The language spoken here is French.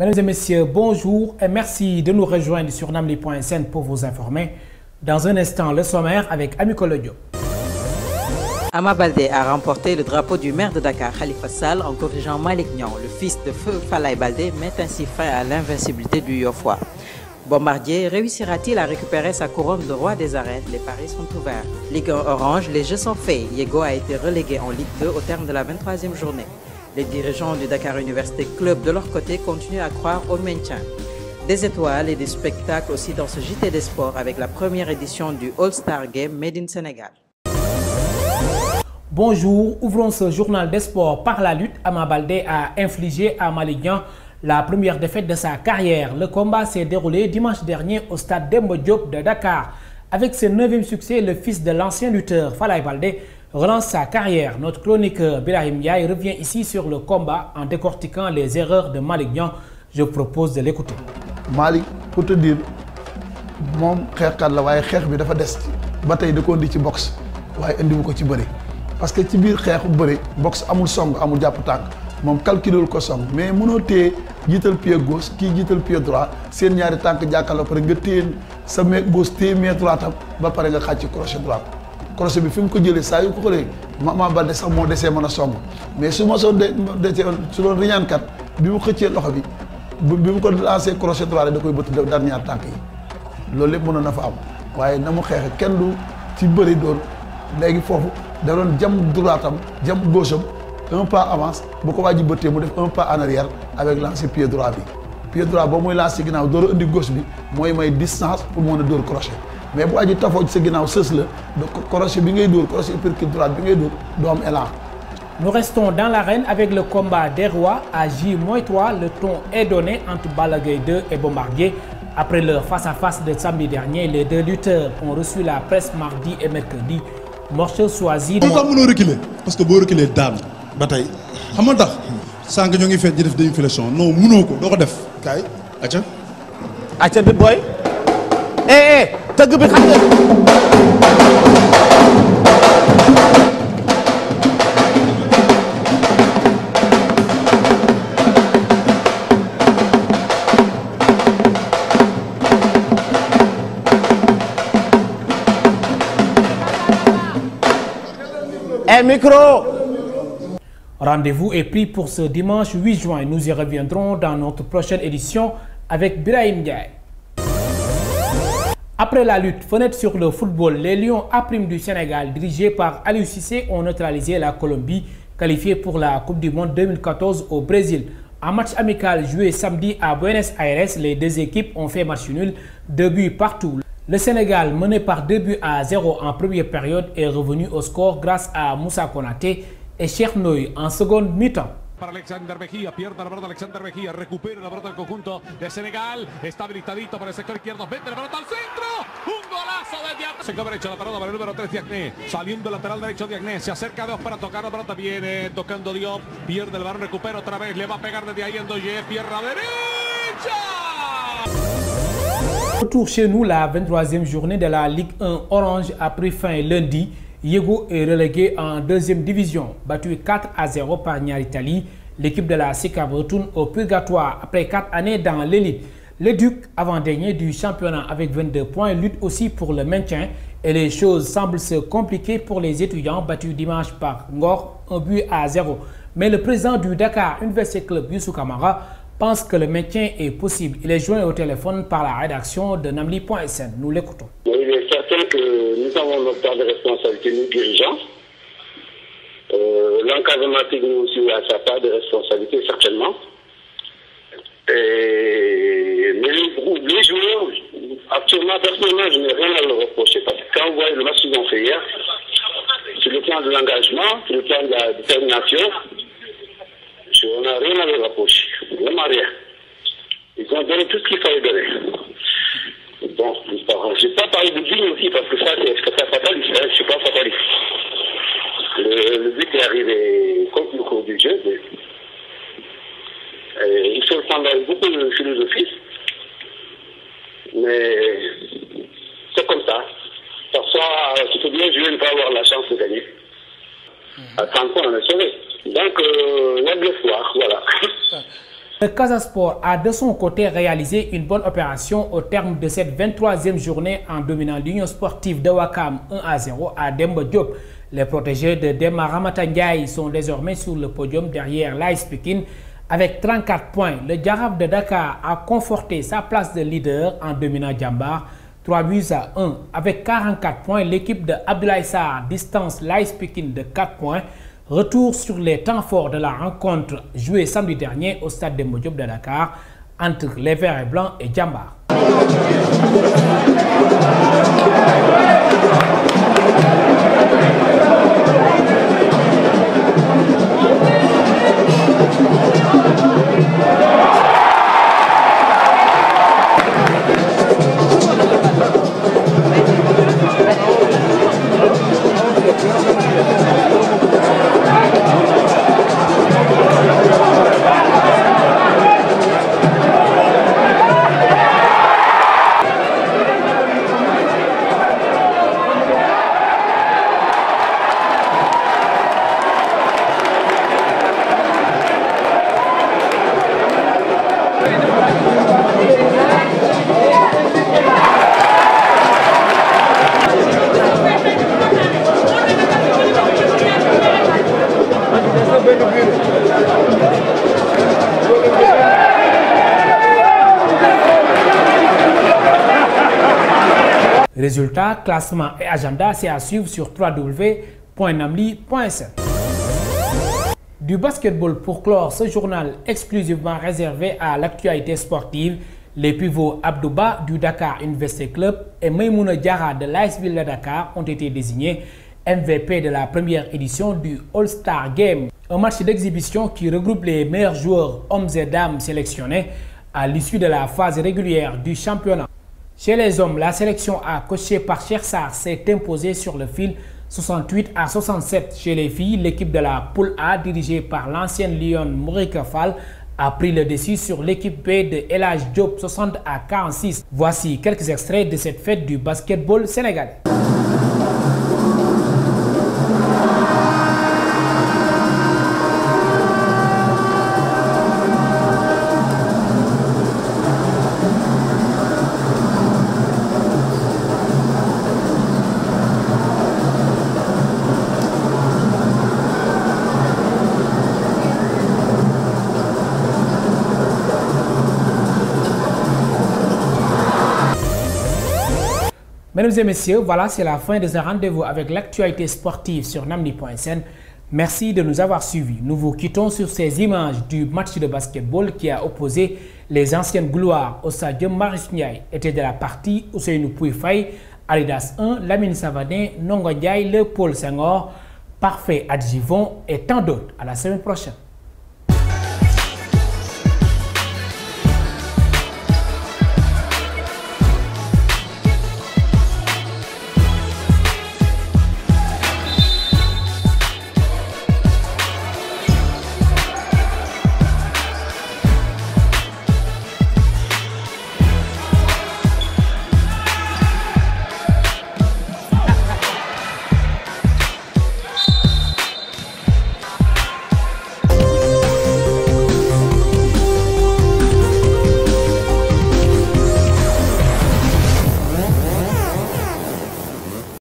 Mesdames et messieurs, bonjour et merci de nous rejoindre sur namli.sn pour vous informer. Dans un instant, le sommaire avec Amikolo Diop. Ama Baldé a remporté le drapeau du maire de Dakar, Khalifa Sall, en corrigeant Malick Niang. Le fils de Feu Falaye Baldé met ainsi fin à l'invincibilité du Yofois. Bombardier réussira-t-il à récupérer sa couronne de roi des arènes? Les paris sont ouverts. Ligue 1 Orange, les jeux sont faits. Yego a été relégué en Ligue 2 au terme de la 23e journée. Les dirigeants du Dakar Université Club, de leur côté, continuent à croire au maintien. Des étoiles et des spectacles aussi dans ce JT des sports avec la première édition du All-Star Game Made in Sénégal. Bonjour, ouvrons ce journal des sports par la lutte. Ama Baldé a infligé à Malick Niang la première défaite de sa carrière. Le combat s'est déroulé dimanche dernier au stade Demba Diop de Dakar. Avec ses 9e succès, le fils de l'ancien lutteur Falaye Baldé relance sa carrière. Notre chroniqueur Birahim Ndiaye revient ici sur le combat en décortiquant les erreurs de Malick Niang. Je vous propose de l'écouter. Malick, pour te dire, mon xeexkat la waaye xeex bi dafa des ba tey da ko indi ci boxe waaye indiwu ko ci bëri parce que ci biir xeexu bëri boxe amul song amul jàpp tànk moom calculul ko song mais mënoo téye jiital pied gauche kii jiital pied droit seen ñaari tànk jàkkaarloo pare nga téye sa main gauche téye main droite am ba pare nga xàcc crochet droite crochet bi fi mu ko jëlee saa yu ko xoolee Ama Baldé sax moo desee mën a song mais su ma soo desee su doon riñaankat bi mu xëccee loxo bi mu ko lancé crochet droit da koy bëtt dernier tànk yi loolu lépp mënoon na fa am waaye na mu xeexe kenn du ci bëri doon léegi foofu da doon jam droitam jam gauche am un pas avance bu ko waa ji bëttee mu def un pas en arrière avec lancer pied droit bi pied droit boobu mooy lancer ci ginnaaw door a indi gauche bi mooy may distance pour mën a dóor crochet mais bu waa ji tafoo ci sa ginnaaw sës la crochet bi ngay dóor crochet uppercut droite bi ngay dóor doo am élan. Nous restons dans l'arène avec le combat des rois à J-3. Le ton est donné entre Balla Gaye 2 et Bombardier. Après leur face-à-face de samedi dernier, les deux lutteurs ont reçu la presse mardi et mercredi. Morceau choisi. Lu tax mënoo reculer parce que boo reculer daan ba tey xam nga tax sànq ñoo ngi feet di def déflation non mënoo ko doo ko def kaay acca bit boy tëgg bi xam nga micro. Rendez-vous est pris pour ce dimanche 8 juin. Nous y reviendrons dans notre prochaine édition avec Birahim Ndiaye. Après la lutte, fenêtre sur le football, les Lions A' du Sénégal, dirigés par Aliou Cissé, ont neutralisé la Colombie, qualifiée pour la Coupe du Monde 2014 au Brésil. En match amical joué samedi à Buenos Aires, les deux équipes ont fait match nul, 2 buts partout. Le Sénégal, mené par 2-0 en première période, est revenu au score grâce à Moussa Konaté et Cheikh Ndoye en seconde mi-temps. Para Alexander Mejía, pierde la pelota Alexander Mejía, recupera la pelota del conjunto de Senegal, está habilitadito por el sector izquierdo, mete la pelota al centro, un golazo de Diagne. Sector derecho, la pelota para el número 3 Diagne, saliendo el lateral derecho Diagne, se acerca a Diop para tocar la pelota, viene tocando Diop, pierde el balón, recupera otra vez, le va a pegar desde ahí en Ndoye, pierna derecha. Retour chez nous, la 23e journée de la Ligue 1 Orange a pris fin lundi. Yego est relégué en 2e division. Battu 4-0 par Niary Tally, l'équipe de la SICAP retourne au purgatoire après 4 années dans l'élite. Le Duc, avant-dernier du championnat avec 22 points, lutte aussi pour le maintien et les choses semblent se compliquer pour les étudiants battus dimanche par Ngor, 1-0. Mais le président du Dakar Université Club, Youssou Kamara, pense que le maintien est possible. Il est joint au téléphone par la rédaction de namli.sn. Nous l'écoutons. Il est certain que nous avons notre part de responsabilité, nous dirigeants. L'encadrement technique aussi a sa part de responsabilité, certainement. Mais les joueurs, actuellement, personnellement, je n'ai rien à leur reprocher. Parce que quand vous voyez le match qu'ils ont fait hier, sur le plan de l'engagement, sur le plan de la détermination, on n'a rien à leur reprocher. Vraiment rien. Ils ont donné tout ce qu'il fallait donner. Bon, je n'ai pas parlé de but aussi parce que ça, c'est fataliste. Je ne suis pas fataliste. Le but est arrivé contre le cours du jeu. Mais, il faut le prendre avec beaucoup de philosophie. Mais c'est comme ça. Parfois, tu peux bien jouer et ne pas avoir la chance de gagner. À 30 points, on est sauvé. Donc, il y a de l'espoir, voilà. Le Casa Sport a de son côté réalisé une bonne opération au terme de cette 23e journée en dominant l'Union sportive de Ouakam 1-0 à Demba Diop. Les protégés de Demba Ramata Ndiaye sont désormais sur le podium derrière l'AS Pikine avec 34 points. Le Jaraaf de Dakar a conforté sa place de leader en dominant Djambar 3-1. Avec 44 points, l'équipe de Abdoulaye Sarr distance l'AS Pikine de 4 points. Retour sur les temps forts de la rencontre jouée samedi dernier au stade Demba Diop de Dakar entre les Verts et Blancs et Djambar. Résultats, classement et agenda, c'est à suivre sur www.namli.sn. Du basketball pour clore ce journal exclusivement réservé à l'actualité sportive, les pivots Abdouba du Dakar University Club et Maïmouna Diarra de l'AS Ville de Dakar ont été désignés MVP de la première édition du All-Star Game, un match d'exhibition qui regroupe les meilleurs joueurs hommes et dames sélectionnés à l'issue de la phase régulière du championnat. Chez les hommes, la sélection A coachée par Cheikh Sarr s'est imposée sur le fil 68-67. Chez les filles, l'équipe de la poule A dirigée par l'ancienne Lyon Mourika Fall a pris le dessus sur l'équipe B de El Hadj Diop 60-46. Voici quelques extraits de cette fête du basketball sénégalais. Mesdames et messieurs, voilà, c'est la fin de ce rendez-vous avec l'actualité sportive sur namli.sn. Merci de nous avoir suivis. Nous vous quittons sur ces images du match de basketball qui a opposé les anciennes gloires au stade Marius Ndiaye. Était de la partie Ousseynou Pouye Faye, Alidas 1, Lamine Savané, Nongo Ndiaye, Léopold Senghor, Parfait Adjivon et tant d'autres. À la semaine prochaine.